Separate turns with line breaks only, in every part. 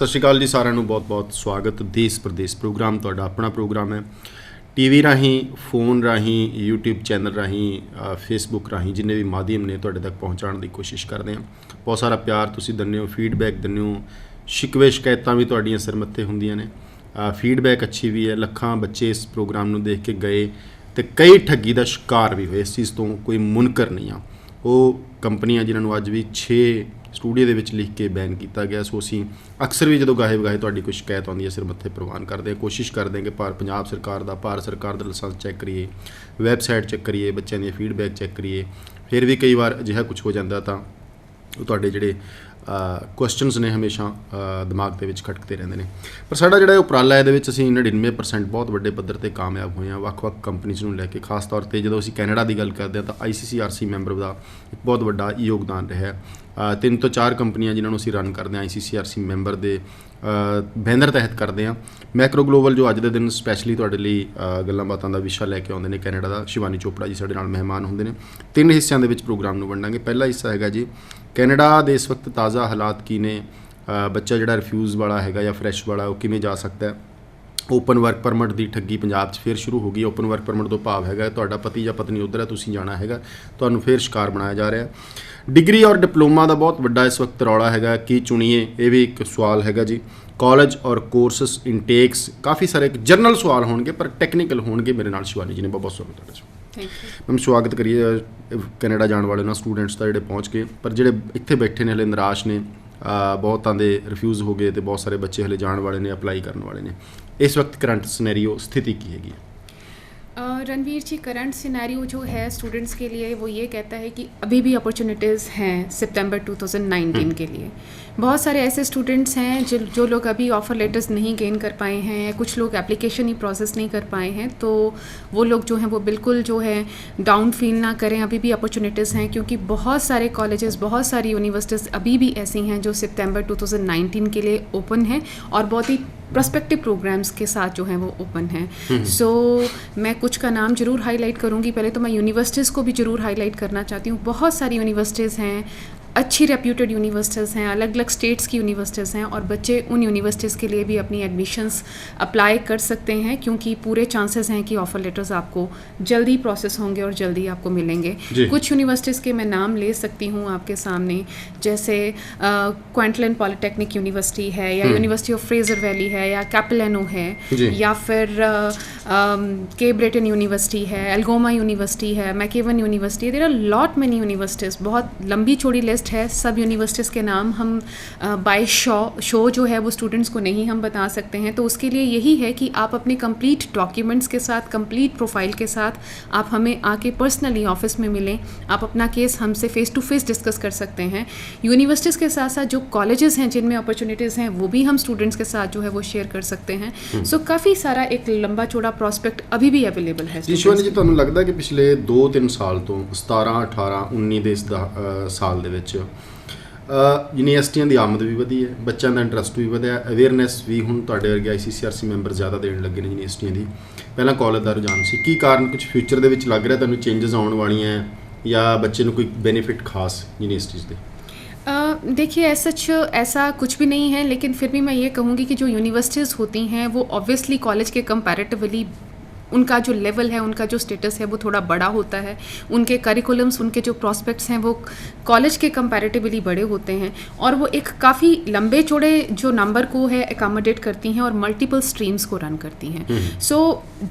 सत श्री अकाल जी सारिਆਂ ਨੂੰ बहुत बहुत स्वागत। देश प्रदेश प्रोग्राम ਤੁਹਾਡਾ अपना प्रोग्राम है। टीवी ਰਾਹੀਂ फोन ਰਾਹੀਂ यूट्यूब चैनल ਰਾਹੀਂ फेसबुक ਰਾਹੀਂ जिन्ने भी माध्यम ने ਤੁਹਾਡੇ तक पहुँचाने की कोशिश करते हैं। बहुत सारा प्यार तुसीं दिंदे हो, फीडबैक दिंदे हो, शिकवे शिकायतां भी तुहाडीਆਂ सिर मत्थे ਹੁੰਦੀਆਂ ने। फीडबैक अच्छी भी है। ਲੱਖਾਂ ਬੱਚੇ इस प्रोग्राम ਨੂੰ देख के गए तो कई ठगी का शिकार भी होए। इस चीज़ तो कोई मुनकर नहीं आ। वो कंपनियां जिन्होंने अज भी 6 स्टूडियो ਦੇ ਵਿੱਚ ਲਿਖ ਕੇ ਬੈਨ ਕੀਤਾ ਗਿਆ। ਸੋ ਅਸੀਂ ਅਕਸਰ ਵੀ ਜਦੋਂ ਗਾਹੇ ਬਗਾਹੇ ਤੁਹਾਡੀ ਕੋਈ ਸ਼ਿਕਾਇਤ ਆਉਂਦੀ ਹੈ ਸਿਰ ਮੱਥੇ ਪ੍ਰਵਾਨ ਕਰਦੇ ਹਾਂ। ਕੋਸ਼ਿਸ਼ ਕਰਦੇ ਹਾਂ ਕਿ ਪੰਜਾਬ ਸਰਕਾਰ ਦਾ ਭਾਰਤ ਸਰਕਾਰ ਦਾ ਲਾਇਸੈਂਸ ਚੈੱਕ ਕਰੀਏ, ਵੈਬਸਾਈਟ ਚੈੱਕ ਕਰੀਏ, ਬੱਚਿਆਂ ਦੀਆਂ ਫੀਡਬੈਕ ਚੈੱਕ ਕਰੀਏ। ਫਿਰ ਵੀ ਕਈ ਵਾਰ ਅਜਿਹਾ ਕੁਝ ਹੋ ਜਾਂਦਾ ਤਾਂ ਉਹ ਤੁਹਾਡੇ ਜਿਹੜੇ ਕੁਐਸਚਨਸ ਨੇ ਹਮੇਸ਼ਾ ਦਿਮਾਗ ਦੇ ਵਿੱਚ ਖਟਕਦੇ ਰਹਿੰਦੇ ਨੇ। ਪਰ ਸਾਡਾ ਜਿਹੜਾ ਉਪਰਾਲਾ ਇਹਦੇ ਵਿੱਚ ਅਸੀਂ 99% ਬਹੁਤ ਵੱਡੇ ਪੱਧਰ 'ਤੇ ਕਾਮਯਾਬ ਹੋਏ ਹਾਂ ਵੱਖ-ਵੱਖ ਕੰਪਨੀਜ਼ ਨੂੰ ਲੈ ਕੇ। ਖਾਸ ਤੌਰ 'ਤੇ ਜਦੋਂ ਅਸੀਂ ਕੈਨੇਡਾ ਦੀ ਗੱਲ ਕਰਦੇ ਹਾਂ ਤਾਂ ICCRC ਮੈਂਬਰ ਦਾ ਇੱਕ ਬਹੁਤ ਵੱਡਾ ਯੋਗਦਾਨ ਰਿਹਾ। 3 ਤੋਂ 4 ਕੰਪਨੀਆਂ ਜਿਨ੍ਹਾਂ ਨੂੰ ਅਸੀਂ ਰਨ ਕਰਦੇ ਹਾਂ ICCRC ਮੈਂਬਰ ਦੇ ਬੈਨਰ ਤਹਿਤ ਕਰਦੇ ਹਾਂ। ਮੈਕਰੋ ਗਲੋਬਲ ਜੋ ਅੱਜ ਦੇ ਦਿਨ ਸਪੈਸ਼ਲੀ ਤੁਹਾਡੇ ਲਈ ਗੱਲਾਂ ਬਾਤਾਂ ਦਾ ਵਿਸ਼ਾ ਲੈ ਕੇ ਆਉਂਦੇ ਨੇ ਕੈਨੇਡਾ ਦਾ, ਸ਼ਿਵਾਨੀ ਚੋਪੜਾ ਜੀ ਸਾਡੇ ਨਾਲ ਮਹਿਮਾਨ ਹੁੰਦੇ ਨੇ। 3 ਹਿੱਸਿਆਂ ਦੇ ਵਿੱਚ ਪ੍ਰੋਗਰਾਮ ਨੂੰ ਵੰਡਾਂਗੇ। ਪਹਿਲਾ ਹਿੱਸਾ ਹੈਗਾ ਜੀ ਕੈਨੇਡਾ ਦੇ ਇਸ ਵਕਤ ਤਾਜ਼ਾ ਹਾਲਾਤ ਕੀ ਨੇ, ਬੱਚਾ ਜਿਹੜਾ ਰਿਫਿਊਜ਼ ਵਾਲਾ ਹੈਗਾ ਜਾਂ ਫਰੈਸ਼ ਵਾਲਾ ਉਹ ਕਿਵੇਂ ਜਾ ਸਕਦਾ ਹੈ। ਓਪਨ ਵਰਕ ਪਰਮਿਟ ਦੀ ਠੱਗੀ ਪੰਜਾਬ 'ਚ ਫਿਰ ਸ਼ੁਰੂ ਹੋ ਗਈ। ਓਪਨ ਵਰਕ ਪਰਮਿਟ ਤੋਂ ਭਾਵ ਹੈਗਾ ਤੁਹਾਡਾ ਪਤੀ ਜਾਂ ਪਤਨੀ ਉੱਧਰ ਹੈ, ਤੁਸੀਂ ਜਾਣਾ ਹੈਗਾ, ਤੁਹਾਨੂੰ ਫਿਰ ਸ਼ਿਕਾਰ ਬਣਾਇਆ ਜਾ ਰਿਹਾ। ਡਿਗਰੀ ਔਰ ਡਿਪਲੋਮਾ ਦਾ ਬਹੁਤ ਵੱਡਾ ਇਸ ਵਕਤ ਰੌਲਾ ਹੈਗਾ, ਕੀ ਚੁਣੀਏ, ਇਹ ਵੀ ਇੱਕ ਸਵਾਲ ਹੈਗਾ ਜੀ। ਕਾਲਜ ਔਰ ਕੋਰਸਿਸ ਇਨਟੇਕਸ ਕਾਫੀ ਸਾਰੇ ਜਨਰਲ ਸਵਾਲ ਹੋਣਗੇ ਪਰ ਟੈਕਨੀਕਲ ਹੋਣਗੇ। ਮੇਰੇ ਨਾਲ ਸ਼ਿਵਾਨੀ ਜੀ ਨੇ, ਬਹੁਤ ਬਹੁਤ ਸਵਾਗਤ ਤੁਹਾਡਾ ਜੀ। ਮੈਮ ਸਵਾਗਤ ਕਰੀਏ ਕੈਨੇਡਾ ਜਾਣ ਵਾਲੇ ਉਹਨਾਂ ਸਟੂਡੈਂਟਸ ਦਾ ਜਿਹੜੇ ਪਹੁੰਚ ਗਏ ਪਰ ਜਿਹੜੇ ਇੱਥੇ ਬੈਠੇ ਨੇ ਹਲੇ ਨਿਰਾਸ਼ ਨੇ। ਬਹੁਤਾਂ ਦੇ ਰਿਫਿਊਜ਼ ਹੋ ਗਏ ਅਤੇ ਬਹੁਤ ਸਾਰੇ ਬੱਚੇ ਹਲੇ ਜਾਣ ਵਾਲੇ ਨੇ, ਅਪਲਾਈ ਕਰਨ ਵਾਲੇ ਨੇ। ਇਸ ਵਕਤ ਕਰੰਟ ਸਿਨੈਰੀਓ स्थिति की हैगी?
रणवीर जी, करंट सिनेरियो जो है स्टूडेंट्स के लिए वो ये कहता है कि अभी भी अपॉर्चुनिटीज़ हैं सितंबर 2019 के लिए। बहुत सारे ऐसे स्टूडेंट्स हैं जो लोग अभी ऑफ़र लेटर्स नहीं गेन कर पाए हैं या कुछ लोग एप्लीकेशन ही प्रोसेस नहीं कर पाए हैं, तो वो लोग जो हैं वो बिल्कुल जो है डाउन फील ना करें। अभी भी अपॉर्चुनिटीज़ हैं क्योंकि बहुत सारे कॉलेजेस, बहुत सारी यूनिवर्सिटीज़ अभी भी ऐसी हैं जो सितंबर 2019 के लिए ओपन हैं और बहुत ही प्रोस्पेक्टिव प्रोग्राम्स के साथ जो हैं वो ओपन हैं। सो मैं कुछ का नाम ज़रूर हाईलाइट करूँगी। पहले तो मैं यूनिवर्सिटीज़ को भी ज़रूर हाईलाइट करना चाहती हूँ। बहुत सारी यूनिवर्सिटीज़ हैं, अच्छी रेप्यूटेड यूनिवर्सिटीज़ हैं, अलग अलग स्टेट्स की यूनिवर्सिटीज़ हैं और बच्चे उन यूनिवर्सिटीज़ के लिए भी अपनी एडमिशन्स अप्लाई कर सकते हैं क्योंकि पूरे चांसेस हैं कि ऑफ़र लेटर्स आपको जल्दी प्रोसेस होंगे और जल्दी आपको मिलेंगे। कुछ यूनिवर्सिटीज़ के मैं नाम ले सकती हूँ आपके सामने, जैसे क्विंसलैंड पॉलिटेक्निक यूनिवर्सिटी है या यूनिवर्सिटी ऑफ फ्रेजर वैली है या कैपेलानो है या फिर केप ब्रेटन यूनिवर्सिटी है, एल्गोमा यूनिवर्सिटी है, मैकेवन यूनिवर्सिटी है। There are lot many universities, बहुत लंबी चौड़ी लिस्ट है। सब यूनिवर्सिटीज़ के नाम हम बाय शो जो है वो स्टूडेंट्स को नहीं हम बता सकते हैं। तो उसके लिए यही है कि आप अपने कंप्लीट डॉक्यूमेंट्स के साथ, कंप्लीट प्रोफाइल के साथ आप हमें आके पर्सनली ऑफिस में मिलें। आप अपना केस हमसे फ़ेस टू फेस डिस्कस कर सकते हैं। यूनिवर्सिटीज़ के साथ साथ जो कॉलेजेस हैं जिनमें अपॉर्चुनिटीज़ हैं वो भी हम स्टूडेंट्स के साथ जो है वो शेयर कर सकते हैं। सो काफ़ी सारा एक लंबा चौड़ा प्रॉस्पेक्ट अभी भी अवेलेबल है।
शिवानी जी, ਤੁਹਾਨੂੰ ਲੱਗਦਾ ਕਿ ਪਿਛਲੇ 2-3 ਸਾਲ ਤੋਂ 17, 18, 19 ਦੇ ਇਸ ਸਾਲ ਦੇ ਵਿੱਚ ਯੂਨੀਵਰਸਿਟੀਆਂ ਦੀ ਆਮਦ ਵੀ ਵਧੀ ਹੈ, ਬੱਚਿਆਂ ਦਾ ਇੰਟਰਸਟ ਵੀ ਵਧਿਆ, ਅਵੇਅਰਨੈਸ ਵੀ ਹੁਣ ਤੁਹਾਡੇ ਵਰਗੇ ICCRC ਮੈਂਬਰ ਜ਼ਿਆਦਾ ਦੇਣ ਲੱਗੇ ਨੇ ਯੂਨੀਵਰਸਿਟੀਆਂ ਦੀ, ਪਹਿਲਾਂ ਕਾਲਜ ਦਾ ਰੁਝਾਨ ਸੀ। ਕੀ ਕਾਰਨ ਕੁਝ ਫਿਊਚਰ ਦੇ ਵਿੱਚ ਲੱਗ ਰਿਹਾ ਤੁਹਾਨੂੰ ਚੇਂਜਸ ਆਉਣ ਵਾਲੀਆਂ ਜਾਂ ਬੱਚੇ ਨੂੰ ਕੋਈ ਬੈਨੀਫਿਟ ਖਾਸ ਯੂਨੀਵਰਸਿਟੀज़ ਦੇ?
देखिए ऐसा कुछ भी नहीं है, लेकिन फिर भी मैं ये कहूँगी कि जो यूनिवर्सिटीज़ होती हैं वो ऑब्वियसली कॉलेज के कंपैरेटिवली उनका जो लेवल है, उनका जो स्टेटस है वो थोड़ा बड़ा होता है। उनके करिकुलम्स, उनके जो प्रॉस्पेक्ट्स हैं वो कॉलेज के कंपैरेटिवली बड़े होते हैं और वो एक काफ़ी लंबे चौड़े जो नंबर को है एकोमोडेट करती हैं और मल्टीपल स्ट्रीम्स को रन करती हैं। सो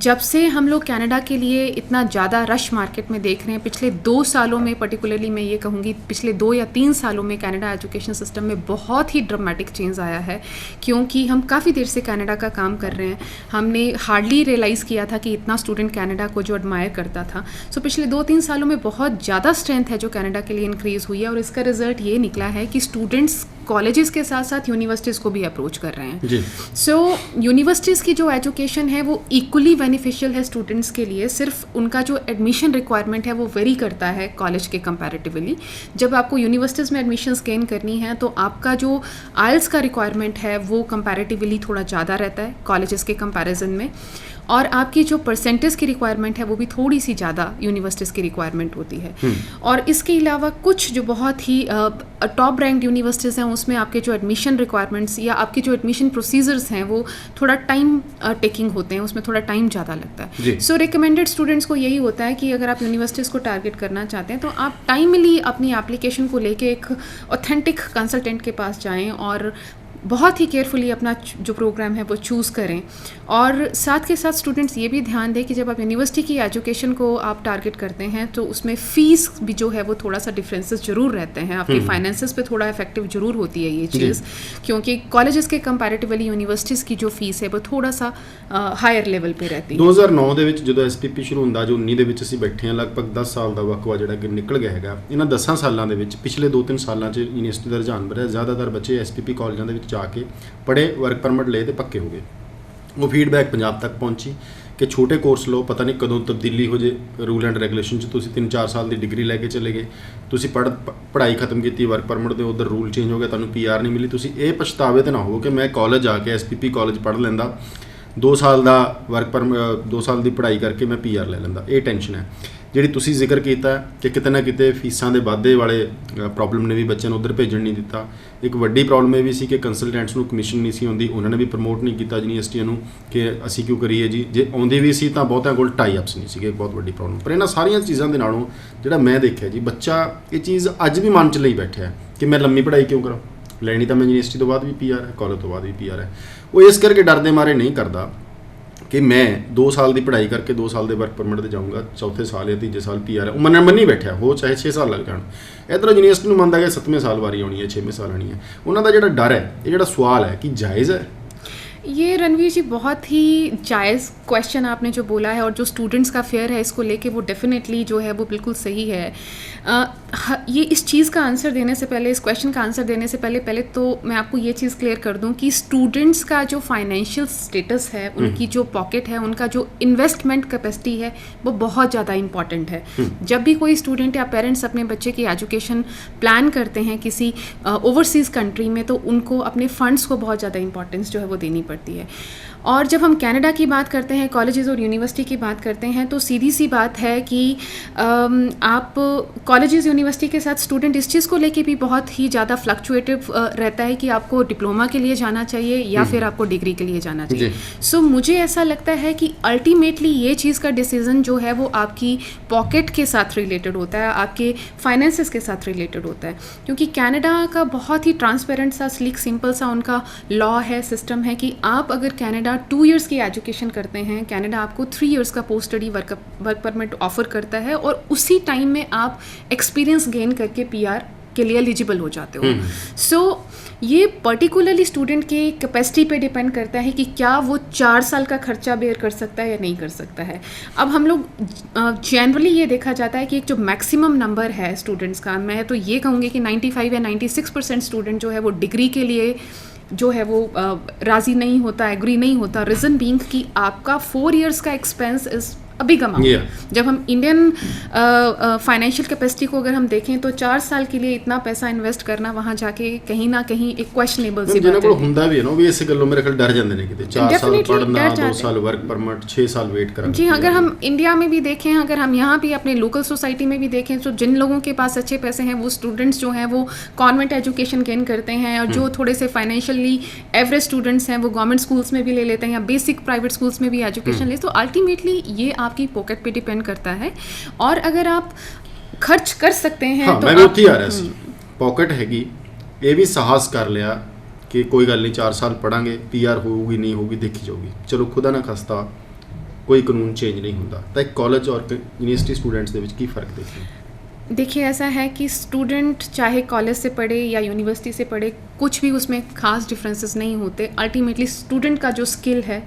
जब से हम लोग कनाडा के लिए इतना ज़्यादा रश मार्केट में देख रहे हैं, पिछले 2 सालों में पर्टिकुलरली मैं ये कहूँगी पिछले 2 या 3 सालों में कनाडा एजुकेशन सिस्टम में बहुत ही ड्रामेटिक चेंज आया है क्योंकि हम काफ़ी देर से कनाडा का काम कर रहे हैं। हमने हार्डली रियलाइज़ किया था कि इतना स्टूडेंट कनाडा को जो एडमायर करता था। सो पिछले 2-3 सालों में बहुत ज़्यादा स्ट्रेंथ है जो कनाडा के लिए इंक्रीज़ हुई है और इसका रिजल्ट ये निकला है कि स्टूडेंट्स कॉलेजेस के साथ साथ यूनिवर्सिटीज़ को भी अप्रोच कर रहे हैं। सो यूनिवर्सिटीज़ की जो एजुकेशन है वो इक्वली बेनिफिशियल है स्टूडेंट्स के लिए। सिर्फ उनका जो एडमिशन रिक्वायरमेंट है वो वेरी करता है कॉलेज के कंपैरेटिवली। जब आपको यूनिवर्सिटीज़ में एडमिशन्स गेन करनी है तो आपका जो आइल्स का रिक्वायरमेंट है वो कंपैरेटिवली थोड़ा ज़्यादा रहता है कॉलेजेस के कंपैरिजन में। और आपकी जो परसेंटेज की रिक्वायरमेंट है वो भी थोड़ी सी ज़्यादा यूनिवर्सिटीज़ की रिक्वायरमेंट होती है। और इसके अलावा कुछ जो बहुत ही टॉप रैंक यूनिवर्सिटीज़ हैं उसमें आपके जो एडमिशन रिक्वायरमेंट्स या आपके जो एडमिशन प्रोसीजर्स हैं वो थोड़ा टाइम टेकिंग होते हैं, उसमें थोड़ा टाइम ज़्यादा लगता है। सो रिकमेंडेड स्टूडेंट्स को यही होता है कि अगर आप यूनिवर्सिटीज़ को टारगेट करना चाहते हैं तो आप टाइमली अपनी एप्लीकेशन को लेके एक ऑथेंटिक कंसल्टेंट के पास जाएं और बहुत ही केयरफुली अपना जो प्रोग्राम है वो चूज़ करें। और साथ के साथ स्टूडेंट्स ये भी ध्यान दें कि जब आप यूनिवर्सिटी की एजुकेशन को आप टारगेट करते हैं तो उसमें फ़ीस भी जो है वो थोड़ा सा डिफरेंसेस ज़रूर रहते हैं, आपके फाइनेंसेस पे थोड़ा इफेक्टिव ज़रूर होती है ये चीज़, क्योंकि कॉलेजेस के कंपैरेटिवली यूनिवर्सिटीज़ की जो फीस है वो थोड़ा सा हायर लेवल पे रहती है।
2009 ਦੇ ਵਿੱਚ ਜਦੋਂ SPP ਸ਼ੁਰੂ ਹੁੰਦਾ ਜੋ 19 ਦੇ ਵਿੱਚ ਅਸੀਂ ਬੈਠੇ ਹਾਂ, ਲਗਭਗ 10 ਸਾਲ ਦਾ ਵਕਵਾ ਜਿਹੜਾ ਕਿ ਨਿਕਲ ਗਿਆ ਹੈਗਾ। ਇਹਨਾਂ 10 ਸਾਲਾਂ ਦੇ ਵਿੱਚ ਪਿਛਲੇ 2-3 ਸਾਲਾਂ 'ਚ ਯੂਨੀਵਰਸਿਟੀ ਦਾ ਰੁਝਾਨ ਵਧਿਆ, ਜ਼ਿਆਦਾਤਰ ਬੱਚੇ SPP ਕਾਲਜਾਂ ਦੇ ਵਿੱਚ ਜਾ ਕੇ ਪੜ੍ਹੇ, ਵਰਕ ਪਰਮਿਟ ਲਏ ਤੇ ਪੱਕੇ ਹੋ ਗਏ। ਉਹ ਫੀਡਬੈਕ ਪੰਜਾਬ ਤੱਕ ਪਹੁੰਚੀ ਕਿ ਛੋਟੇ ਕੋਰਸ ਲਓ, ਪਤਾ ਨਹੀਂ ਕਦੋਂ ਤਬਦੀਲੀ ਹੋ ਜੇ ਰੂਲ ਐਂਡ ਰੈਗੂਲੇਸ਼ਨ 'ਚ, ਤੁਸੀਂ 3-4 ਸਾਲ ਦੀ ਡਿਗਰੀ ਲੈ ਕੇ ਚਲੇ ਗਏ, ਤੁਸੀਂ ਪੜ੍ਹਾਈ ਖਤਮ ਕੀਤੀ, ਵਰਕ ਪਰਮਿਟ ਦੇ ਉਧਰ ਰੂਲ ਚੇਂਜ ਹੋ ਗਿਆ, ਤੁਹਾਨੂੰ PR ਨਹੀਂ ਮਿਲੀ, ਤੁਸੀਂ ਇਹ ਪਛਤਾਵੇ ਤੇ ਨਾ ਹੋਵੋ ਕਿ ਮੈਂ ਕਾਲਜ ਆ ਕੇ SPP ਕਾਲਜ ਪੜ੍ਹ ਲੈਂਦਾ, 2 ਸਾਲ ਦਾ ਵਰਕ 2 ਸਾਲ ਦੀ ਪੜ੍ਹਾਈ ਕਰਕੇ ਮੈਂ PR ਲੈ ਲੈਂਦਾ। ਇਹ ਟੈਨਸ਼ਨ ਹੈ ਜਿਹੜੀ ਤੁਸੀਂ ਜ਼ਿਕਰ ਕੀਤਾ ਕਿ ਕਿਤੇ ਨਾ ਕਿਤੇ ਫੀਸਾਂ ਦੇ ਵਾਧੇ ਵਾਲੇ ਪ੍ਰੋਬਲਮ ਨੇ ਵੀ ਬੱਚਿਆਂ ਨੂੰ ਉੱਧਰ ਭੇਜਣ ਨਹੀਂ ਦਿੱਤਾ। ਇੱਕ ਵੱਡੀ ਪ੍ਰੋਬਲਮ ਇਹ ਵੀ ਸੀ ਕਿ ਕੰਸਲਟੈਂਟਸ ਨੂੰ ਕਮਿਸ਼ਨ ਨਹੀਂ ਸੀ ਆਉਂਦੀ, ਉਹਨਾਂ ਨੇ ਵੀ ਪ੍ਰਮੋਟ ਨਹੀਂ ਕੀਤਾ ਯੂਨੀਵਰਸਿਟੀਆਂ ਨੂੰ ਕਿ ਅਸੀਂ ਕਿਉਂ ਕਰੀਏ ਜੀ, ਜੇ ਆਉਂਦੀ ਵੀ ਸੀ ਤਾਂ ਬਹੁਤਿਆਂ ਕੋਲ ਟਾਈ ਅਪਸ ਨਹੀਂ ਸੀਗੇ, ਬਹੁਤ ਵੱਡੀ ਪ੍ਰੋਬਲਮ। ਪਰ ਇਹਨਾਂ ਸਾਰੀਆਂ ਚੀਜ਼ਾਂ ਦੇ ਨਾਲੋਂ ਜਿਹੜਾ ਮੈਂ ਦੇਖਿਆ ਜੀ, ਬੱਚਾ ਇਹ ਚੀਜ਼ ਅੱਜ ਵੀ ਮਨ 'ਚ ਲਈ ਬੈਠਿਆ ਕਿ ਮੈਂ ਲੰਮੀ ਪੜ੍ਹਾਈ ਕਿਉਂ ਕਰਾਂ, ਲੈਣੀ ਤਾਂ ਮੈਂ ਯੂਨੀਵਰਸਿਟੀ ਤੋਂ ਬਾਅਦ ਵੀ PR ਹੈ, ਕਾਲਜ ਤੋਂ ਬਾਅਦ ਵੀ PR ਹੈ। ਉਹ ਇਸ ਕਰਕੇ ਡਰਦੇ ਮਾਰੇ ਨਹੀਂ ਕਰਦਾ ਕਿ ਮੈਂ 2 ਸਾਲ ਦੀ ਪੜ੍ਹਾਈ ਕਰਕੇ 2 ਸਾਲ ਦੇ ਵਰਕ ਪਰਮਿਟ 'ਤੇ ਜਾਊਂਗਾ, ਚੌਥੇ ਸਾਲ ਜਾਂ ਤੀਜੇ ਸਾਲ PR ਹੈ, ਉਹ ਮੰਨੀ ਬੈਠਿਆ ਹੋ ਚਾਹੇ 6 ਸਾਲ ਲੱਗ ਜਾਣ। ਇੱਧਰੋਂ ਯੂਨੀਵਰਸਿਟੀ ਨੂੰ ਮੰਨਦਾ ਕਿ 7ਵੇਂ ਸਾਲ ਵਾਰੀ ਆਉਣੀ ਹੈ, 6ਵੇਂ ਸਾਲ ਆਉਣੀ ਹੈ। ਉਹਨਾਂ ਦਾ ਜਿਹੜਾ ਡਰ ਹੈ, ਇਹ ਜਿਹੜਾ ਸਵਾਲ ਹੈ ਕਿ ਜਾਇਜ਼ ਹੈ।
ये रणवीर जी बहुत ही जायज़ क्वेश्चन आपने जो बोला है और जो स्टूडेंट्स का फेयर है इसको लेके वो डेफिनेटली जो है वो बिल्कुल सही है। ये इस चीज़ का आंसर देने से पहले, इस क्वेश्चन का आंसर देने से पहले तो मैं आपको ये चीज़ क्लियर कर दूं कि स्टूडेंट्स का जो फाइनेंशियल स्टेटस है, उनकी जो पॉकेट है, उनका जो इन्वेस्टमेंट कैपेसिटी है वो बहुत ज़्यादा इंपॉर्टेंट है। जब भी कोई स्टूडेंट या पेरेंट्स अपने बच्चे की एजुकेशन प्लान करते हैं किसी ओवरसीज़ कंट्री में तो उनको अपने फंड्स को बहुत ज़्यादा इंपॉर्टेंस जो है वो देनी पड़ती है। और जब हम कनाडा की बात करते हैं, कॉलेजेस और यूनिवर्सिटी की बात करते हैं तो सीधी सी बात है कि आप कॉलेजेस यूनिवर्सिटी के साथ स्टूडेंट इस चीज़ को लेके भी बहुत ही ज़्यादा फ्लक्चुएटिव रहता है कि आपको डिप्लोमा के लिए जाना चाहिए या फिर आपको डिग्री के लिए जाना चाहिए। सो मुझे ऐसा लगता है कि अल्टीमेटली ये चीज़ का डिसीज़न जो है वो आपकी पॉकेट के साथ रिलेटेड होता है, आपके फाइनेंसेस के साथ रिलेटेड होता है, क्योंकि कनाडा का बहुत ही ट्रांसपेरेंट सा, स्लीक, सिंपल सा उनका लॉ है, सिस्टम है कि आप अगर कनाडा 2 इयर्स की एजुकेशन करते हैं, कनाडा आपको 3 इयर्स का post study work permit offer करता है और उसी टाइम में आप एक्सपीरियंस गेन करके PR के लिए एलिजिबल हो जाते हो। सो ये पर्टिकुलरली स्टूडेंट की कैपेसिटी पे डिपेंड करता है कि क्या वो 4 साल का खर्चा बेयर कर सकता है या नहीं कर सकता है। अब हम लोग जनरली ये देखा जाता है कि एक जो मैक्सिमम नंबर है स्टूडेंट्स का, मैं तो ये कहूँगी कि 95 या 96% स्टूडेंट जो है वो डिग्री के लिए जो है वो राज़ी नहीं होता, एग्री नहीं होता। रीज़न बीइंग कि आपका 4 इयर्स का expense is a big amount. जब हम इंडियन फाइनेंशियल कैपेसिटी को अगर हम देखें तो 4 साल के लिए इतना पैसा इन्वेस्ट करना वहाँ जाके कहीं ना कहीं एक क्वेश्चनेबल सी बात है।
ਹੁੰਦਾ ਵੀ ਹੈ ਨਾ ਵੀ ਇਸੇ ਗੱਲੋਂ ਮੇਰੇ ਖਿਆਲ ਡਰ ਜਾਂਦੇ ਨੇ ਕਿਤੇ 4 ਸਾਲ पढ़ना, 2 साल वर्क परमिट, 6 साल वेट करना।
जी, अगर हम इंडिया में भी देखें, अगर हम यहाँ भी अपने लोकल सोसाइटी में भी देखें तो जिन लोगों के पास अच्छे पैसे हैं वो स्टूडेंट्स जो हैं वो कॉन्वेंट एजुकेशन गेन करते हैं और जो थोड़े से फाइनेंशियली एवरेज स्टूडेंट्स हैं वो गवर्नमेंट स्कूल्स में भी ले लेते हैं या बेसिक प्राइवेट स्कूल्स में भी एजुकेशन ले। तो अल्टीमेटली ये आपकी पॉकेट पे डिपेंड करता है और अगर आप खर्च कर सकते हैं तो
मैं भी ਉੱਥੇ ਆ ਰਿਹਾ ਸੀ, ਪॉकेट ਹੈਗੀ, ਇਹ ਵੀ ਸਾਹਸ ਕਰ ਲਿਆ ਕਿ ਕੋਈ ਗੱਲ ਨਹੀਂ 4 ਸਾਲ ਪੜਾਂਗੇ, PR ਹੋਊਗੀ ਨਹੀਂ ਹੋਊਗੀ ਦੇਖੀ ਜਾਊਗੀ, ਚਲੋ ਖੁਦਾ ਨਾ ਖਸਤਾ ਕੋਈ ਕਾਨੂੰਨ ਚੇਂਜ ਨਹੀਂ ਹੁੰਦਾ। ਤਾਂ ਇੱਕ ਕਾਲਜ ਔਰ यूनिवर्सिटी स्टूडेंट्स ਦੇ ਵਿੱਚ ਕੀ ਫਰਕ
देखिए ऐसा है कि स्टूडेंट चाहे कॉलेज से पढ़े या यूनिवर्सिटी से पढ़े, कुछ भी उसमें ख़ास डिफरेंसेस नहीं होते। अल्टीमेटली स्टूडेंट का जो स्किल है,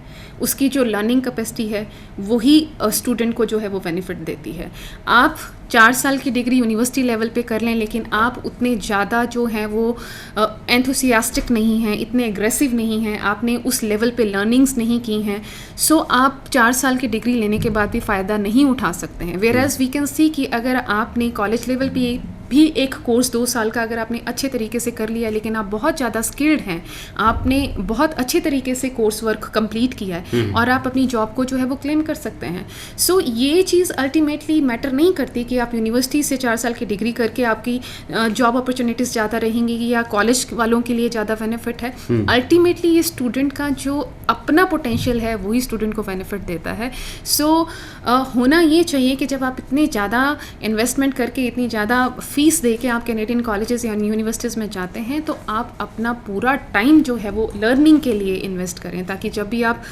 उसकी जो लर्निंग कैपेसिटी है, वही स्टूडेंट को जो है वो बेनिफिट देती है। आप 4 साल की डिग्री यूनिवर्सिटी लेवल पे कर लें लेकिन आप उतने ज़्यादा जो हैं वो एंथुसियास्टिक नहीं हैं, इतने एग्रेसिव नहीं हैं, आपने उस लेवल पे लर्निंग्स नहीं की हैं, सो आप 4 साल की डिग्री लेने के बाद भी फ़ायदा नहीं उठा सकते हैं। Whereas we can see कि अगर आपने कॉलेज लेवल पे भी एक कोर्स 2 साल का अगर आपने अच्छे तरीके से कर लिया, लेकिन आप बहुत ज़्यादा स्किल्ड हैं, आपने बहुत अच्छे तरीके से कोर्स वर्क कंप्लीट किया है और आप अपनी जॉब को जो है वो क्लेम कर सकते हैं। सो ये चीज़ अल्टीमेटली मैटर नहीं करती कि आप यूनिवर्सिटी से 4 साल की डिग्री करके आपकी जॉब अपॉर्चुनिटीज़ ज़्यादा रहेंगी या कॉलेज वालों के लिए ज़्यादा बेनिफिट है। अल्टीमेटली ये स्टूडेंट का जो अपना पोटेंशियल है वही स्टूडेंट को बेनिफिट देता है। सो होना ये चाहिए कि जब आप इतने ज़्यादा इन्वेस्टमेंट करके, इतनी ज़्यादा फीस दे के आप कैनेडियन कॉलेजेस या यूनिवर्सिटीज़ में जाते हैं, तो आप अपना पूरा टाइम जो है वो लर्निंग के लिए इन्वेस्ट करें, ताकि जब भी आप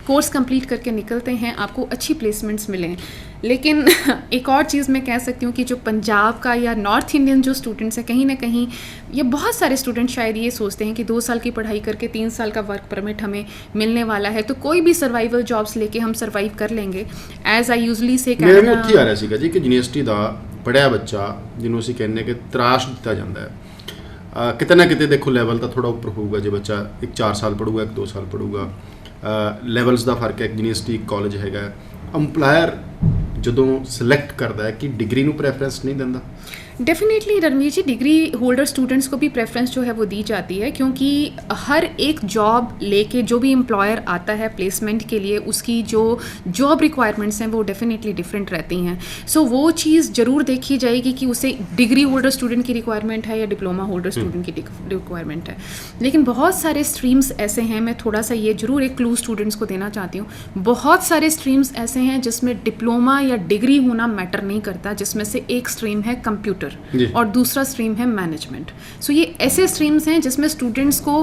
कोर्स कंप्लीट करके निकलते हैं आपको अच्छी प्लेसमेंट्स मिलें। लेकिन एक और चीज़ मैं कह सकती हूँ कि जो पंजाब का या नॉर्थ इंडियन जो स्टूडेंट्स हैं, कहीं ना कहीं ये बहुत सारे स्टूडेंट शायद ये सोचते हैं कि 2 साल की पढ़ाई करके 3 साल का वर्क परमिट हमें मिलने वाला है, तो कोई भी सर्वाइवल जॉब्स लेके हम सर्वाइव कर लेंगे। एज आई यूजली से
ਮੇਰੇ ਮੂੰਹ ਉੱਥੇ ਆ ਰਿਹਾ ਸੀਗਾ ਜੀ ਕਿ ਯੂਨੀਵਰਸਿਟੀ ਦਾ ਪੜ੍ਹਿਆ ਬੱਚਾ ਜਿਹਨੂੰ ਅਸੀਂ ਕਹਿੰਦੇ ਕਿ ਤਰਾਸ਼ ਦਿੱਤਾ ਜਾਂਦਾ ਹੈ, ਕਿਤੇ ਨਾ ਕਿਤੇ ਦੇਖੋ ਲੈਵਲ ਤਾਂ ਥੋੜਾ ਉੱਪਰ ਹੋਊਗਾ ਜੇ ਬੱਚਾ ਇੱਕ 4 ਸਾਲ ਪੜੂਗਾ, ਇੱਕ 2 ਸਾਲ ਪੜੂਗਾ, ਲੈਵਲਸ ਦਾ ਫਰਕ ਹੈ। ਇੱਕ ਯੂਨੀਵਰਸਿਟੀ ਇੱਕ ਕਾਲਜ ਹੈਗਾ, ਅੰਪਲਾਇਰ ਜਦੋਂ ਸਿਲੈਕਟ ਕਰਦਾ ਹੈ ਕਿ ਡਿਗਰੀ ਨੂੰ ਪ੍ਰੈਫਰੈਂਸ ਨਹੀਂ ਦਿੰਦਾ।
डेफिनेटली रणवीर जी, डिग्री होल्डर स्टूडेंट्स को भी प्रेफरेंस जो है वो दी जाती है, क्योंकि हर एक जॉब लेके जो भी एम्प्लॉयर आता है प्लेसमेंट के लिए, उसकी जो जॉब रिक्वायरमेंट्स हैं वो डेफिनेटली डिफरेंट रहती हैं। सो वो चीज़ ज़रूर देखी जाएगी कि उसे डिग्री होल्डर स्टूडेंट की रिक्वायरमेंट है या डिप्लोमा होल्डर स्टूडेंट की रिक्वायरमेंट है। लेकिन बहुत सारे स्ट्रीम्स ऐसे हैं, मैं थोड़ा सा ये ज़रूर एक क्लू स्टूडेंट्स को देना चाहती हूँ, बहुत सारे स्ट्रीम्स ऐसे हैं जिसमें डिप्लोमा या डिग्री होना मैटर नहीं करता, जिसमें से एक स्ट्रीम है कंप्यूटर और दूसरा स्ट्रीम है मैनेजमेंट। सो ये ऐसे स्ट्रीम्स हैं जिसमें स्टूडेंट्स को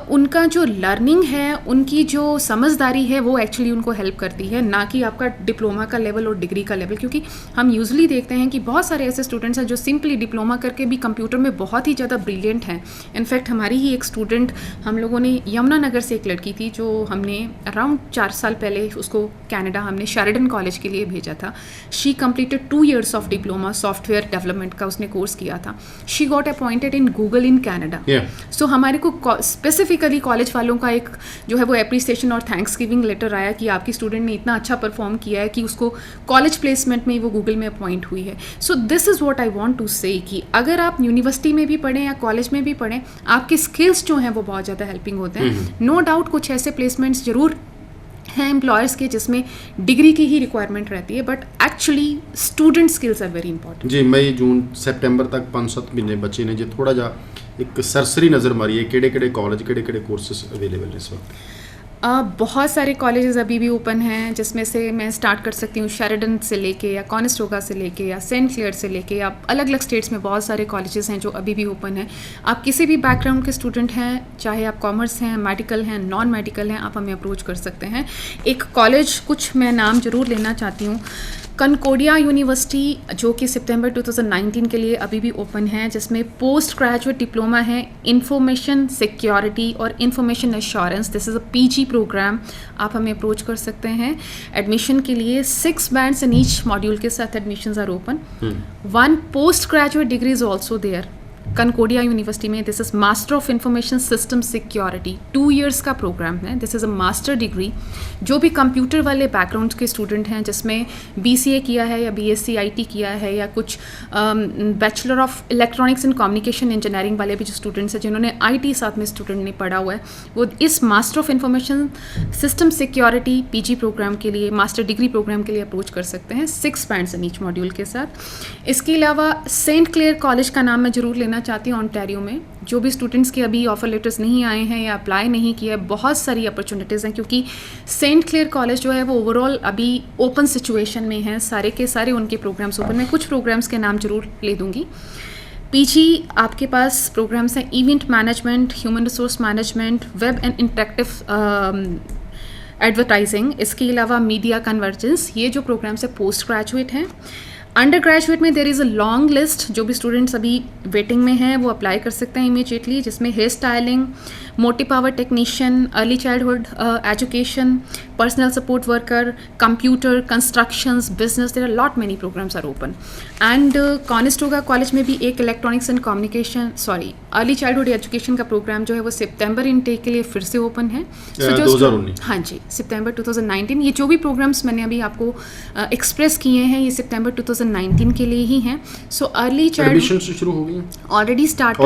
उनका जो लर्निंग है, उनकी जो समझदारी है वो एक्चुअली उनको हेल्प करती है, ना कि आपका डिप्लोमा का लेवल और डिग्री का लेवल। क्योंकि हम यूजुअली देखते हैं कि बहुत सारे ऐसे स्टूडेंट्स हैं जो सिंपली डिप्लोमा करके भी कंप्यूटर में बहुत ही ज़्यादा ब्रिलियंट हैं। इनफैक्ट हमारी ही एक स्टूडेंट, हम लोगों ने यमुनानगर से एक लड़की थी जो हमने अराउंड 4 साल पहले उसको कनाडा हमने शेरिडन कॉलेज के लिए भेजा था। She completed 2 years of diploma software development का उसने कोर्स किया था। She got appointed in Google in Canada. So हमारे को स्पेसिफिकली कॉलेज वालों का एक जो है वो एप्रिसिएशन और थैंक्स गिविंग लेटर आया कि आपकी स्टूडेंट ने इतना अच्छा परफॉर्म किया है कि उसको कॉलेज प्लेसमेंट में वो गूगल में अपॉइंट हुई है। So this is what I want to say कि अगर आप यूनिवर्सिटी में भी पढ़ें या कॉलेज में भी पढ़ें, आपके स्किल्स जो हैं वो बहुत ज़्यादा हेल्पिंग होते हैं। नो डाउट कुछ ऐसे प्लेसमेंट्स ज़रूर हैं एम्प्लॉयर्स के जिसमें डिग्री की ही रिक्वायरमेंट रहती है, but actually student skills are very important.
जी, मई जून सितंबर तक 5-7 महीने बचे ने, जो थोड़ा जा एक सरसरी नज़र मारिए किहड़े-किहड़े कॉलेज, किहड़े-किहड़े कोर्सेस अवेलेबल हैं इस वक्त?
बहुत सारे कॉलेजेस अभी भी ओपन हैं, जिसमें से मैं स्टार्ट कर सकती हूँ शेरिडन से लेके या कॉनिस्टोगा से लेके या सेंट क्लेयर से लेके, या अलग अलग स्टेट्स में बहुत सारे कॉलेजेस हैं जो अभी भी ओपन हैं। आप किसी भी बैकग्राउंड के स्टूडेंट हैं, चाहे आप कॉमर्स हैं, मेडिकल हैं, नॉन मेडिकल हैं, आप हमें अप्रोच कर सकते हैं। एक कॉलेज, कुछ मैं नाम ज़रूर लेना चाहती हूँ, कनकोडिया यूनिवर्सिटी जो कि सितंबर 2019 के लिए अभी भी ओपन है, जिसमें पोस्ट ग्रेजुएट डिप्लोमा है इंफॉर्मेशन सिक्योरिटी और information assurance. This is a PG program, आप हमें अप्रोच कर सकते हैं एडमिशन के लिए। 6 bands इन ईच मॉड्यूल के साथ admissions are open. 1 post graduate degree is also there Concordia University में। This is master of information system security, 2 years का प्रोग्राम है। This is a master degree. जो भी कंप्यूटर वाले बैकग्राउंड के student हैं, जिसमें BCA किया है या BSc IT किया है या कुछ bachelor of electronics and communication engineering वाले भी जो स्टूडेंट्स हैं जिन्होंने IT साथ में स्टूडेंट ने पढ़ा हुआ है, वो इस master of information system security PG program के लिए, मास्टर डिग्री प्रोग्राम के लिए अप्रोच कर सकते हैं 6 bands इन ईच मॉड्यूल के साथ। इसके अलावा सेंट क्लेयर कॉलेज का नाम मैं ज़रूर लेना चाहती हूँ। ऑन्टेरियो में जो भी स्टूडेंट्स के अभी ऑफर लेटर्स नहीं आए हैं या अप्लाई नहीं किया है, बहुत सारी अपॉर्चुनिटीज़ हैं, क्योंकि सेंट क्लेयर कॉलेज जो है वो ओवरऑल अभी ओपन सिचुएशन में है। सारे के सारे उनके प्रोग्राम्स ओपन में, कुछ प्रोग्राम्स के नाम जरूर ले दूँगी। PG आपके पास प्रोग्राम्स हैं event management, human resource management, web and interactive advertising. इसके अलावा मीडिया कन्वर्जेंस, ये जो प्रोग्राम्स है पोस्ट ग्रेजुएट हैं। अंडर ग्रेजुएट में there is a long list, जो भी स्टूडेंट्स अभी वेटिंग में हैं वो अप्लाई कर सकते हैं इमीडिएटली, जिसमें hair styling, motive power technician, early childhood education, personal support worker, computer, constructions, business, there are lot many programs are open. And Conestoga College में भी एक electronics and communication early childhood education का program जो है वो सितंबर intake के लिए फिर से ओपन है।
2019,
हाँ जी, सितंबर 2019। ये जो भी प्रोग्राम्स मैंने अभी आपको एक्सप्रेस किए हैं, ये सितंबर 2019 2019 के लिए ही हैं. सो अर्ली चाइल्ड
एडमिशंस शुरू हो गई हैं
ऑलरेडी स्टार्ट.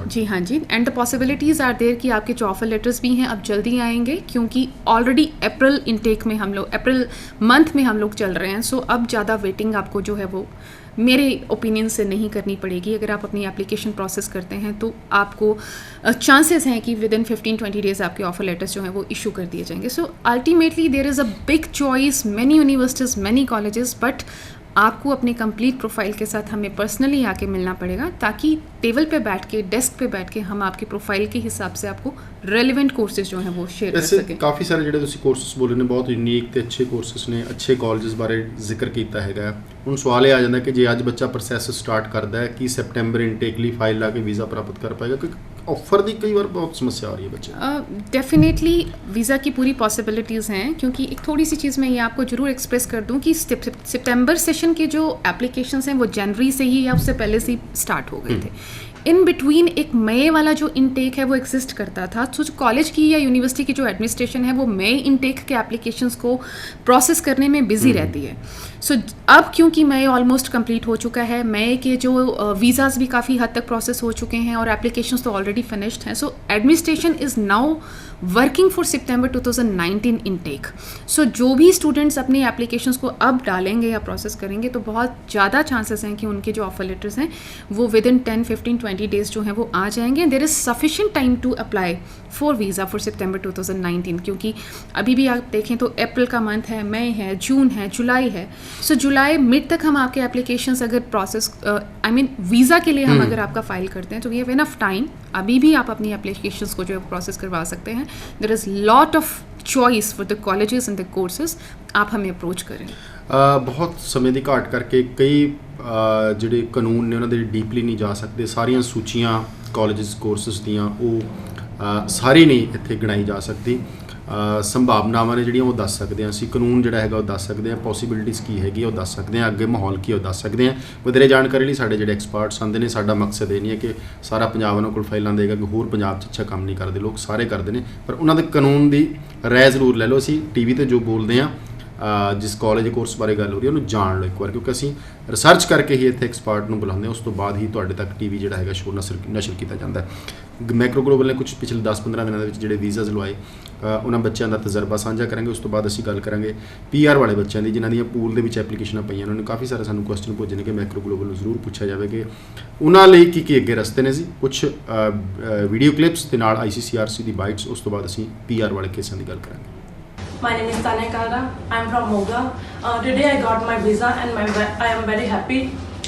जी
हाँ जी. And the possibilities are there कि आपके जो ऑफर लेटर्स भी हैं अब जल्दी आएंगे, क्योंकि ऑलरेडी अप्रैल इनटेक में हम लोग, अप्रैल मंथ में हम लोग चल रहे हैं. सो अब ज़्यादा वेटिंग आपको जो है वो मेरे ओपिनियन से नहीं करनी पड़ेगी. अगर आप अपनी एप्लीकेशन प्रोसेस करते हैं तो आपको चांसेस हैं कि विद इन 15-20 डेज आपके ऑफर लेटर्स जो हैं वो इशू कर दिए जाएंगे. So ultimately there is a big choice, many universities, many colleges, but आपको अपने कंप्लीट प्रोफाइल के साथ हमें पर्सनली आके मिलना पड़ेगा, ताकि टेबल पे बैठ के, डेस्क पे बैठ के हम आपके प्रोफाइल के हिसाब से आपको रेलिवेंट कोर्सेज जो हैं वो शेयर कर सकें.
काफ़ी सारे ਜਿਹੜੇ ਤੁਸੀਂ ਕੋਰਸਸ ਬੋਲੇ ਨੇ ਬਹੁਤ ਯੂਨੀਕ ਤੇ ਅੱਛੇ ਕੋਰਸਸ ਨੇ, ਅੱਛੇ ਕਾਲਜਸ ਬਾਰੇ ਜ਼ਿਕਰ ਕੀਤਾ ਹੈਗਾ. ਹੁਣ ਸਵਾਲ ਇਹ ਆ ਜਾਂਦਾ ਕਿ ਜੇ ਅੱਜ ਬੱਚਾ ਪ੍ਰੋਸੈਸ ਸਟਾਰਟ ਕਰਦਾ ਹੈ ਕਿ ਸੈਪਟੈਂਬਰ ਇਨਟੇਕ ਲਈ ਫਾਈਲ ਲਾ ਕੇ ਵੀਜ਼ਾ ਪ੍ਰਾਪਤ ਕਰ ਪਾਏਗਾ, ਕਿਉਂਕਿ ऑफर की कई बार बहुत समस्या आ रही है बच्चे.
डेफिनेटली वीज़ा की पूरी पॉसिबिलिटीज़ हैं, क्योंकि एक थोड़ी सी चीज़ मैं ये आपको ज़रूर एक्सप्रेस कर दूं कि सितंबर सेशन के जो एप्लीकेशंस हैं वो जनवरी से ही या उससे पहले से ही स्टार्ट हो गए थे. इन बिटवीन एक मई वाला जो इनटेक है वो एग्जिस्ट करता था. तो कॉलेज की या यूनिवर्सिटी की जो एडमिनिस्ट्रेशन है वो मई इनटेक के एप्लीकेशंस को प्रोसेस करने में बिजी रहती है. सो अब क्योंकि मई ऑलमोस्ट कंप्लीट हो चुका है, मई के जो वीज़ाज़ भी काफ़ी हद तक प्रोसेस हो चुके हैं और एप्लीकेशंस तो ऑलरेडी फिनिश्ड हैं. So administration is now working for September 2019 intake. So जो भी स्टूडेंट्स अपनी एप्लीकेशंस को अब डालेंगे या प्रोसेस करेंगे तो बहुत ज़्यादा चांसेस हैं कि उनके जो ऑफर लेटर्स हैं वो विद इन 10-15-20 डेज जो हैं वो आ जाएंगे. There is sufficient time to apply for visa for September 2019, क्योंकि अभी भी आप देखें तो अप्रैल का मंथ है, मई है, जून है, जुलाई है. सो जुलाई मिड तक हम आपके एप्लीकेशंस अगर प्रोसेस वीज़ा के लिए हम अगर आपका फाइल करते हैं तो वी हैव इनफ टाइम. अभी भी आप अपनी एप्लीकेशंस को जो है प्रोसेस करवा सकते हैं. There is lot of choice for the colleges and the courses. आप हमें अप्रोच करें.
ਬਹੁਤ ਸਮੇਂ ਦੀ ਘਾਟ ਕਰਕੇ ਕਈ ਜਿਹੜੇ ਕਾਨੂੰਨ ਨੇ ਉਹਨਾਂ ਦੇ ਡੀਪਲੀ ਨਹੀਂ ਜਾ ਸਕਦੇ. ਸਾਰੀਆਂ ਸੂਚੀਆਂ ਕਾਲਜਸ ਕੋਰਸਸ ਦੀਆਂ ਉਹ ਸਾਰੀ ਨਹੀਂ ਇੱਥੇ ਗਿਣਾਈ ਜਾ ਸਕਦੀ. ਸੰਭਾਵਨਾਵਾਂ ਨੇ ਜਿਹੜੀਆਂ ਉਹ ਦੱਸ ਸਕਦੇ ਹਾਂ ਅਸੀਂ, ਕਾਨੂੰਨ ਜਿਹੜਾ ਹੈਗਾ ਉਹ ਦੱਸ ਸਕਦੇ ਹਾਂ, ਪੋਸੀਬਿਲਿਟੀਜ਼ ਕੀ ਹੈਗੀ ਉਹ ਦੱਸ ਸਕਦੇ ਹਾਂ, ਅੱਗੇ ਮਾਹੌਲ ਕੀ ਉਹ ਦੱਸ ਸਕਦੇ ਹਾਂ. ਵਧੇਰੇ ਜਾਣਕਾਰੀ ਲਈ ਸਾਡੇ ਜਿਹੜੇ ਐਕਸਪਰਟਸ ਆਉਂਦੇ ਨੇ, ਸਾਡਾ ਮਕਸਦ ਇਹ ਨਹੀਂ ਹੈ ਕਿ ਸਾਰਾ ਪੰਜਾਬ ਉਹਨਾਂ ਕੋਲ ਫਾਈਲਾਂ ਦੇਗਾ ਕਿ ਹੋਰ ਪੰਜਾਬ 'ਚ ਅੱਛਾ ਕੰਮ ਨਹੀਂ ਕਰਦੇ. ਲੋਕ ਸਾਰੇ ਕਰਦੇ ਨੇ, ਪਰ ਉਹਨਾਂ ਦੇ ਕਾਨੂੰਨ ਦੀ ਰਾਏ ਜ਼ਰੂਰ ਲੈ ਲਓ. ਅਸੀਂ ਟੀ ਵੀ 'ਤੇ ਜੋ ਬੋਲਦੇ ਹਾਂ, ਜਿਸ ਕਾਲਜ ਕੋਰਸ ਬਾਰੇ ਗੱਲ ਹੋ ਰਹੀ ਹੈ ਉਹਨੂੰ ਜਾਣ ਲਓ ਇੱਕ ਵਾਰ, ਕਿਉਂਕਿ ਅਸੀਂ ਰਿਸਰਚ ਕਰਕੇ ਹੀ ਇੱਥੇ ਐਕਸਪਰਟ ਨੂੰ ਬੁਲਾਉਂਦੇ ਹਾਂ. ਉਸ ਤੋਂ ਬਾਅਦ ਹੀ ਤੁਹਾਡੇ ਤੱਕ ਟੀ ਵੀ ਜਿਹੜਾ ਹੈਗਾ ਸ਼ੋਅ ਨਸ਼ਰ ਕੀਤਾ ਜਾਂਦਾ ਹੈ. ਮੈਕਰੋ ਗਲੋਬਲ ਨੇ ਕੁਝ ਪਿਛਲੇ 10-15 ਦਿਨਾਂ ਦੇ ਵਿੱਚ ਜਿਹੜੇ ਵੀਜ਼ਾਜ਼ ਲਵਾਏ, ਉਹਨਾਂ ਬੱਚਿਆਂ ਦਾ ਤਜਰਬਾ ਸਾਂਝਾ ਕਰਾਂਗੇ. ਉਸ ਤੋਂ ਬਾਅਦ ਅਸੀਂ ਗੱਲ ਕਰਾਂਗੇ PR ਵਾਲੇ ਬੱਚਿਆਂ ਦੀ, ਜਿਨ੍ਹਾਂ ਦੀਆਂ ਪੂਲ ਦੇ ਵਿੱਚ ਐਪਲੀਕੇਸ਼ਨਾਂ ਪਈਆਂ. ਉਹਨਾਂ ਨੇ ਕਾਫੀ ਸਾਰੇ ਸਾਨੂੰ ਕੁਐਸਚਨ ਪੁੱਛੇ ਨੇ ਕਿ ਮੈਕਰੋ ਗਲੋਬਲ ਨੂੰ ਜ਼ਰੂਰ ਪੁੱਛਿਆ ਜਾਵੇ ਕਿ ਉਹਨਾਂ ਲਈ ਕੀ ਅੱਗੇ ਰਸਤੇ ਨੇ ਜੀ. ਕੁਝ ਵੀਡੀਓ ਕਲਿੱਪਸ ਦੇ ਨਾਲ ICCRC ਦੀ ਬਾਈਟਸ, ਉਸ ਤੋਂ ਬਾਅਦ ਅਸੀਂ PR ਵਾਲੇ ਕੇਸਾਂ ਦੀ ਗੱਲ ਕਰਾਂਗੇ.
My name is Tanya Kalra. I am from Moga. Today I got my visa and I am very happy.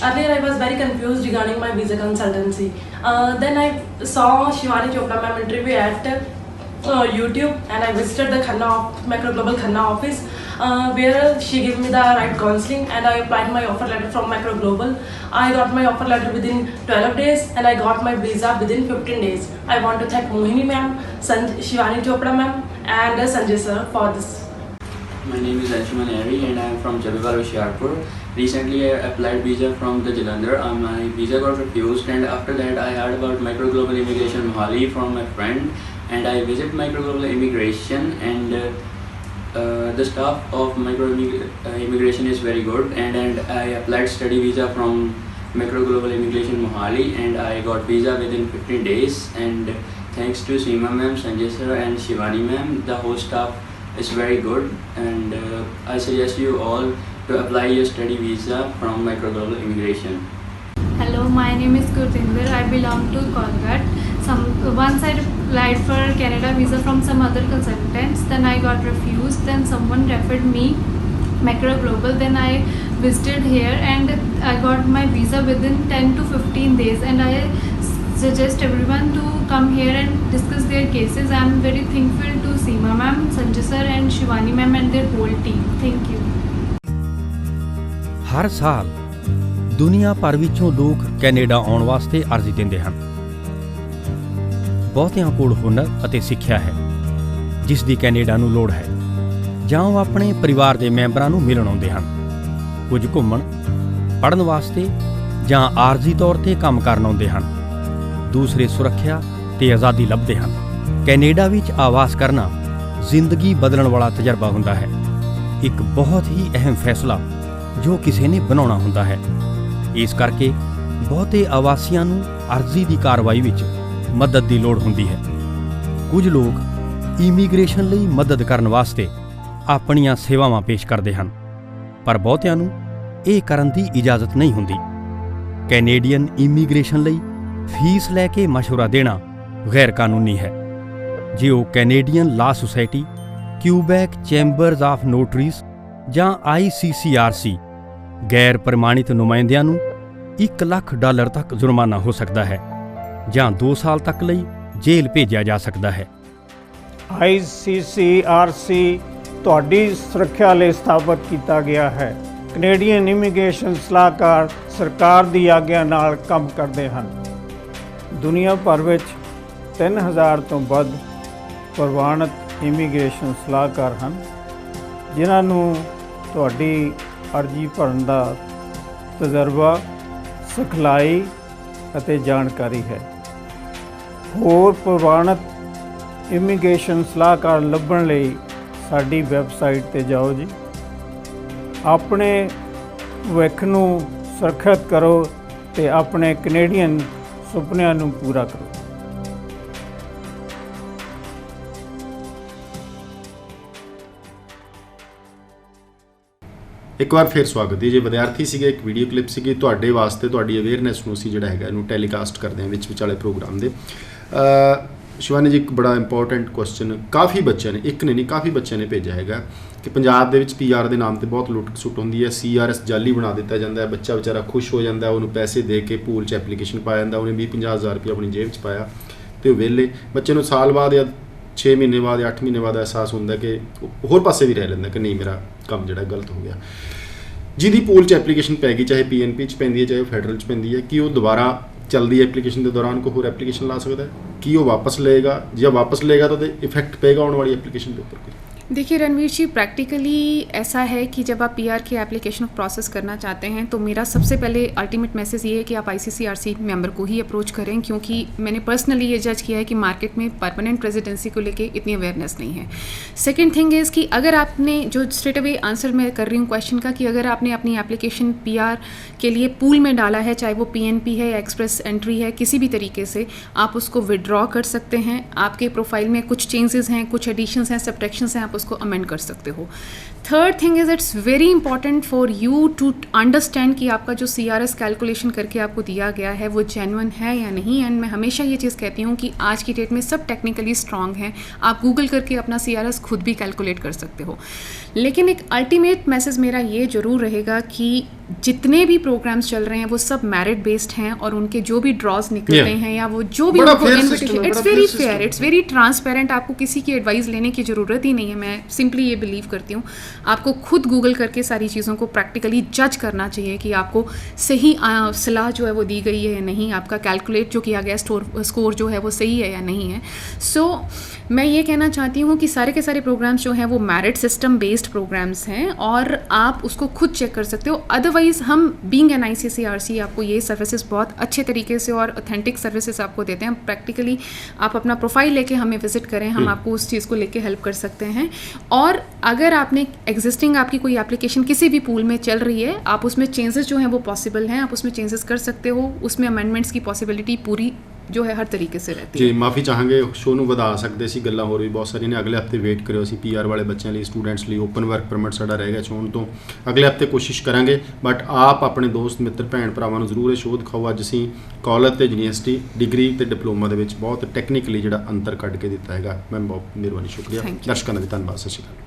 Earlier I was very confused regarding my visa consultancy. Then I saw Shivani Chopra ma'am interview at YouTube, and I visited the Macro Global Khanna office, where she gave me the right counseling, and I applied my offer letter from Macro Global. I got my offer letter within 12 days and I got my visa within 15 days. I want to thank Mohini ma'am, Shivani Chopra ma'am and Sanjay sir for this.
My name is Anshuman Ari and I am from Jabewal, Hoshiarpur. Recently I applied visa from the Jalandhar. My visa got refused, and after that I heard about Macro Global Immigration Mohali from my friend, and I visited Macro Global Immigration, and the staff of Macro Immigration is very good, and I applied study visa from Macro Global Immigration Mohali, and I got visa within 15 days, and thanks to Seema ma'am, Sanjay sir and Shivani ma'am, the whole staff is very good, and I suggest you all to apply your study visa from Macro Global Immigration.
Hello, my name is Gurvinder. I belong to Kolgat. Once I applied for Canada visa from some other consultants, then I got refused. Then someone referred me Macro Global. Then I visited here and I got my visa within 10 to 15 days. And I suggest everyone to come here and discuss their cases. I am very thankful to Seema ma'am, Sanjay sir and Shivani ma'am and their whole team. Thank you.
ਹਰ ਸਾਲ ਦੁਨੀਆ ਭਰ ਵਿੱਚੋਂ ਲੋਕ Canada ਆਉਣ ਵਾਸਤੇ ਅਰਜ਼ੀ ਦਿੰਦੇ ਹਨ। ਬਹੁਤਿਆਂ ਕੋਲ ਹੁਨਰ ਅਤੇ ਸਿੱਖਿਆ ਹੈ ਜਿਸ ਦੀ ਕੈਨੇਡਾ ਨੂੰ ਲੋੜ ਹੈ, ਜਾਂ ਉਹ ਆਪਣੇ ਪਰਿਵਾਰ ਦੇ ਮੈਂਬਰਾਂ ਨੂੰ ਮਿਲਣ ਆਉਂਦੇ ਹਨ। ਕੁਝ ਘੁੰਮਣ, ਪੜ੍ਹਨ ਵਾਸਤੇ ਜਾਂ ਆਰਜ਼ੀ ਤੌਰ 'ਤੇ ਕੰਮ ਕਰਨ ਆਉਂਦੇ ਹਨ। ਦੂਸਰੇ ਸੁਰੱਖਿਆ ਤੇ ਆਜ਼ਾਦੀ ਲੱਭਦੇ ਹਨ। ਕੈਨੇਡਾ ਵਿੱਚ ਆਵਾਸ ਕਰਨਾ ਜ਼ਿੰਦਗੀ ਬਦਲਣ ਵਾਲਾ ਤਜਰਬਾ ਹੁੰਦਾ ਹੈ। ਇੱਕ ਬਹੁਤ ਹੀ ਅਹਿਮ ਫੈਸਲਾ ਜੋ ਕਿਸੇ ਨੇ ਬਣਾਉਣਾ ਹੁੰਦਾ ਹੈ। ਇਸ ਕਰਕੇ ਬਹੁਤੇ ਆਵਾਸੀਆਂ ਨੂੰ ਅਰਜ਼ੀ ਦੀ ਕਾਰਵਾਈ ਵਿੱਚ ਮਦਦ ਦੀ ਲੋੜ ਹੁੰਦੀ ਹੈ। ਕੁਝ ਲੋਕ ਇਮੀਗ੍ਰੇਸ਼ਨ ਲਈ ਮਦਦ ਕਰਨ ਵਾਸਤੇ ਆਪਣੀਆਂ ਸੇਵਾਵਾਂ ਪੇਸ਼ ਕਰਦੇ ਹਨ, ਪਰ ਬਹੁਤਿਆਂ ਨੂੰ ਇਹ ਕਰਨ ਦੀ ਇਜਾਜ਼ਤ ਨਹੀਂ ਹੁੰਦੀ। ਕੈਨੇਡੀਅਨ ਇਮੀਗ੍ਰੇਸ਼ਨ ਲਈ ਫੀਸ ਲੈ ਕੇ ਮਸ਼ਵਰਾ ਦੇਣਾ ਗੈਰ ਕਾਨੂੰਨੀ ਹੈ। ਜੇ ਉਹ ਕੈਨੇਡੀਅਨ ਲਾ ਸੁਸਾਇਟੀ, ਕਿਊਬੈਕ ਚੈਂਬਰਜ਼ ਆਫ ਨੋਟਰੀਜ਼ ਜਾਂ ICCRC ਗੈਰ ਪ੍ਰਮਾਣਿਤ ਨੁਮਾਇੰਦਿਆਂ ਨੂੰ $1 ਲੱਖ ਤੱਕ ਜੁਰਮਾਨਾ ਹੋ ਸਕਦਾ ਹੈ ਜਾਂ 2 ਸਾਲ ਤੱਕ ਲਈ ਜੇਲ੍ਹ ਭੇਜਿਆ ਜਾ ਸਕਦਾ ਹੈ।
ICCRC ਤੁਹਾਡੀ ਸੁਰੱਖਿਆ ਲਈ ਸਥਾਪਿਤ ਕੀਤਾ ਗਿਆ ਹੈ। ਕੈਨੇਡੀਅਨ ਇਮੀਗ੍ਰੇਸ਼ਨ ਸਲਾਹਕਾਰ ਸਰਕਾਰ ਦੀ ਆਗਿਆ ਨਾਲ ਕੰਮ ਕਰਦੇ ਹਨ। ਦੁਨੀਆ ਭਰ ਵਿੱਚ 3000 ਤੋਂ ਵੱਧ ਪ੍ਰਵਾਨਿਤ ਇਮੀਗ੍ਰੇਸ਼ਨ ਸਲਾਹਕਾਰ ਹਨ, ਜਿਨ੍ਹਾਂ ਨੂੰ ਤੁਹਾਡੀ ਅਰਜ਼ੀ ਭਰਨ ਦਾ ਤਜਰਬਾ, ਸਿਖਲਾਈ ਅਤੇ ਜਾਣਕਾਰੀ ਹੈ। ਹੋਰ ਪ੍ਰਵਾਨਿਤ ਇਮੀਗ੍ਰੇਸ਼ਨ ਸਲਾਹਕਾਰ ਲੱਭਣ ਲਈ ਸਾਡੀ ਵੈਬਸਾਈਟ 'ਤੇ ਜਾਓ ਜੀ। ਆਪਣੇ ਭਵਿੱਖ ਨੂੰ ਸੁਰੱਖਿਅਤ ਕਰੋ ਅਤੇ ਆਪਣੇ ਕੈਨੇਡੀਅਨ ਸੁਪਨਿਆਂ ਨੂੰ ਪੂਰਾ ਕਰੋ।
ਇੱਕ ਵਾਰ ਫਿਰ ਸਵਾਗਤ ਹੈ ਜੀ। ਵਿਦਿਆਰਥੀ ਸੀਗੇ, ਇੱਕ ਵੀਡੀਓ ਕਲਿੱਪ ਸੀਗੀ ਤੁਹਾਡੇ ਵਾਸਤੇ, ਤੁਹਾਡੀ ਅਵੇਅਰਨੈਸ ਨੂੰ ਅਸੀਂ ਜਿਹੜਾ ਹੈਗਾ ਇਹਨੂੰ ਟੈਲੀਕਾਸਟ ਕਰਦੇ ਹਾਂ ਵਿੱਚ ਵਿਚਾਲੇ ਪ੍ਰੋਗਰਾਮ ਦੇ। ਸ਼ਿਵਾਨੀ ਜੀ, ਇੱਕ ਬੜਾ ਇੰਪੋਰਟੈਂਟ ਕੁਐਸਚਨ ਕਾਫੀ ਬੱਚਿਆਂ ਨੇ, ਇੱਕ ਨੇ ਨਹੀਂ ਕਾਫੀ ਬੱਚਿਆਂ ਨੇ ਭੇਜਿਆ ਹੈਗਾ ਕਿ ਪੰਜਾਬ ਦੇ ਵਿੱਚ PR ਦੇ ਨਾਮ ਤੇ ਬਹੁਤ ਲੁੱਟ ਖਸੁੱਟ ਹੁੰਦੀ ਹੈ। CRS ਜਾਲੀ ਬਣਾ ਦਿੱਤਾ ਜਾਂਦਾ ਹੈ, ਬੱਚਾ ਵਿਚਾਰਾ ਖੁਸ਼ ਹੋ ਜਾਂਦਾ, ਉਹਨੂੰ ਪੈਸੇ ਦੇ ਕੇ ਪੂਲ 'ਚ ਐਪਲੀਕੇਸ਼ਨ ਪਾ ਜਾਂਦਾ, ਉਹਨੇ 20-50 ਹਜ਼ਾਰ ਰੁਪਏ ਆਪਣੀ ਜੇਬ 'ਚ ਪਾਇਆ ਤੇ ਉਹ ਵਿਹਲੇ। ਬੱਚੇ ਨੂੰ ਸਾਲ ਬਾਅਦ ਜਾਂ 6 ਮਹੀਨੇ ਬਾਅਦ ਜਾਂ 8 ਮਹੀਨੇ ਬਾਅਦ ਅਹਿਸਾਸ ਹੁੰਦਾ ਕਿ ਹੋਰ ਪਾਸੇ ਵੀ ਰਹਿ ਲੈਂਦਾ ਕਿ ਨਹੀਂ, ਮੇਰਾ ਕੰਮ ਜਿਹੜਾ ਗਲਤ ਹੋ ਗਿਆ। ਜਿਹਦੀ ਪੂਲ 'ਚ ਐਪਲੀਕੇਸ਼ਨ ਪੈ ਗਈ, ਚਾਹੇ PNP 'ਚ ਪੈਂਦੀ ਹੈ ਚਾਹੇ ਫੈਡਰਲ 'ਚ ਪੈਂਦੀ ਹੈ, ਕਿ ਉਹ ਦੁਬਾਰਾ ਚੱਲਦੀ ਐਪਲੀਕੇਸ਼ਨ ਦੇ ਦੌਰਾਨ ਕੋਈ ਹੋਰ ਐਪਲੀਕੇਸ਼ਨ ਲਾ ਸਕਦਾ ਹੈ? ਕੀ ਉਹ ਵਾਪਸ ਲਏਗਾ? ਜਾਂ ਵਾਪਸ ਲਏਗਾ ਤਾਂ ਉਹਦੇ ਇਫੈਕਟ ਪਏਗਾ आने वाली एप्लीकेशन के ऊपर?
देखिए रणवीर जी, प्रैक्टिकली ऐसा है कि जब आप PR की एप्लीकेशन प्रोसेस करना चाहते हैं तो मेरा सबसे पहले अल्टीमेट मैसेज ये है कि आप ICCRC मेंबर को ही अप्रोच करें, क्योंकि मैंने पर्सनली ये जज किया है कि मार्केट में परमानेंट रेजिडेंसी को लेके इतनी अवेयरनेस नहीं है। सेकेंड थिंग इज़ कि अगर आपने जो स्ट्रेट अवे आंसर मैं कर रही हूँ क्वेश्चन का, कि अगर आपने अपनी एप्लीकेशन PR के लिए पूल में डाला है, चाहे वो PNP है या एक्सप्रेस एंट्री है, किसी भी तरीके से आप उसको विड्रॉ कर सकते हैं। आपके प्रोफाइल में कुछ चेंजेस हैं, कुछ एडिशंस हैं, सब्ट्रैक्शंस हैं, आप उसको अमेंड कर सकते हो। Third thing is it's very important for you to understand कि आपका जो CRS कैलकुलेशन करके आपको दिया गया है वो जेन्युइन है या नहीं। एंड मैं हमेशा ये चीज़ कहती हूँ कि आज की डेट में सब टेक्निकली स्ट्रॉन्ग हैं, आप गूगल करके अपना CRS खुद भी कैलकुलेट कर सकते हो। लेकिन एक अल्टीमेट मैसेज मेरा ये ज़रूर रहेगा कि जितने भी प्रोग्राम्स चल रहे हैं वो सब मेरिट बेस्ड हैं, और उनके जो भी ड्रॉज निकलते हैं या वो जो भी उनको invitation, it's very fair, it's very transparent. आपको किसी की एडवाइस लेने की ज़रूरत ही नहीं है। मैं सिंपली ये बिलीव करती हूँ आपको खुद गूगल करके सारी चीज़ों को प्रैक्टिकली जज करना चाहिए कि आपको सही सलाह जो है वो दी गई है या नहीं, आपका कैलकुलेट जो किया गया स्कोर जो है वो सही है या नहीं है। सो मैं ये कहना चाहती हूँ कि सारे के सारे प्रोग्राम्स जो हैं वो मेरिट सिस्टम बेस्ड प्रोग्राम्स हैं, और आप उसको खुद चेक कर सकते हो। अदरवाइज़ हम बीइंग एन ICCRC आपको ये सर्विसेज बहुत अच्छे तरीके से और ऑथेंटिक सर्विसेज आपको देते हैं। प्रैक्टिकली आप अपना प्रोफाइल लेके हमें विजिट करें, हम आपको उस चीज़ को लेके हेल्प कर सकते हैं। और अगर आपने एग्जिस्टिंग आपकी कोई एप्लीकेशन किसी भी पूल में चल रही है, आप उसमें चेंजेस जो हैं वो पॉसिबल हैं, आप उसमें चेंजेस कर सकते हो, उसमें अमेंडमेंट्स की पॉसिबिलिटी पूरी जो है हर तरीके से रहती है।
जी माफ़ी चाहांगे, शो ਨੂੰ ਵਧਾ ਸਕਦੇ ਸੀ, ਗੱਲਾਂ ਹੋਰ ਵੀ ਬਹੁਤ ਸਾਰੀਆਂ ਨੇ। ਅਗਲੇ ਹਫਤੇ ਵੇਟ ਕਰਿਓ, ਅਸੀਂ PR ਵਾਲੇ ਬੱਚਿਆਂ ਲਈ, ਸਟੂਡੈਂਟਸ ਲਈ ਓਪਨ ਵਰਕ ਪਰਮਿਟ ਸਾਡਾ ਰਹੇਗਾ ਚੋਣ ਤੋਂ। ਅਗਲੇ ਹਫਤੇ ਕੋਸ਼ਿਸ਼ ਕਰਾਂਗੇ, ਬਟ ਆਪ ਆਪਣੇ ਦੋਸਤ ਮਿੱਤਰ ਭੈਣ ਭਰਾਵਾਂ ਨੂੰ ਜ਼ਰੂਰ ਇਹ ਸ਼ੋਅ ਦਿਖਾਓ। ਅੱਜ ਅਸੀਂ ਕਾਲਜ ਤੇ ਯੂਨੀਵਰਸਿਟੀ ਡਿਗਰੀ ਤੇ ਡਿਪਲੋਮਾ ਦੇ ਵਿੱਚ ਬਹੁਤ ਟੈਕਨੀਕਲੀ ਜਿਹੜਾ ਅੰਤਰ ਕੱਢ ਕੇ ਦਿੱਤਾ ਹੈਗਾ। ਮੈਮ ਬਹੁਤ ਮਿਹਰਬਾਨੀ, ਸ਼ੁਕਰੀਆ। ਦਰਸ਼ਕਾਂ ਦਾ ਵੀ ਧੰਨਵਾਦ। ਸਤਿ ਸ਼੍ਰੀ ਅਕਾਲ।